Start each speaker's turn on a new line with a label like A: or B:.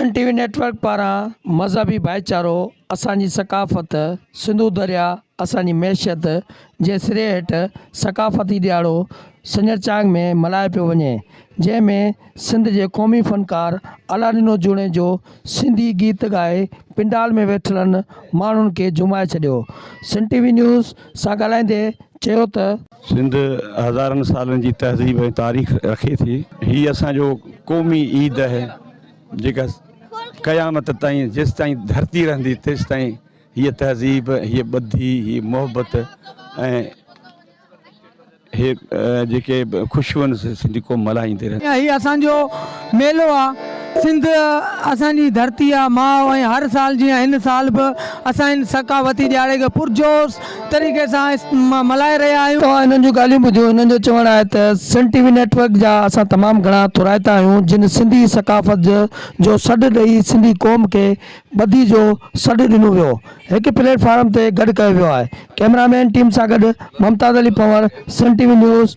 A: Sun TV network पारां मज़हबी भाईचारो असांजी सकाफ़त सिंधु दरिया असांजी मैशियत जे सिरे हेठि सकाफ़ती ॾियारो सञरचांग में मल्हायो पियो वञे, जंहिंमें सिंध जे क़ौमी फ़नकार अलादीनो जूणे जो सिंधी गीत ॻाए पिंडाल में वेठलनि माण्हुनि खे झुमाए छॾियो। सन टीवी न्यूज़ सां ॻाल्हाईंदे चयो त
B: सिंध हज़ारनि सालनि जी तहज़ीब ऐं तारीख़ रखे थी। हीअ असांजो क़ौमी ईद आहे जेका क़यामत ताईं जेसि ताईं धरती रहंदी तेसि ताईं हीअ तहज़ीब, हीअ ॿधी, हीअ मोहबत ऐं हे जेके ख़ुशियूं आहिनि सिंधी क़ौम मल्हाईंदे रहंदी।
C: हीअ असांजो मेलो आहे। सिंध असांजी धरती आहे माउ, ऐं हर साल जीअं हिन साल बि असां हिन सकाफ़ती ॾियारे खे पुरजोश तरीक़े सां मल्हाए रहिया आहियूं।
A: तव्हां हिननि जूं ॻाल्हियूं ॿुधियूं। हिननि जो चवणु आहे त सन टीवी नेटवर्क जा असां तमामु घणा तुराइता आहियूं जिन सिंधी सकाफ़त जो सॾु ॾेई सिंधी क़ौम खे ॿधी जो सॾु ॾिनो वियो, हिकु प्लेटफॉर्म ते गॾु कयो वियो आहे। कैमरामैन टीम सां गॾु Mumtaz Ali Panwar, Sun TV news.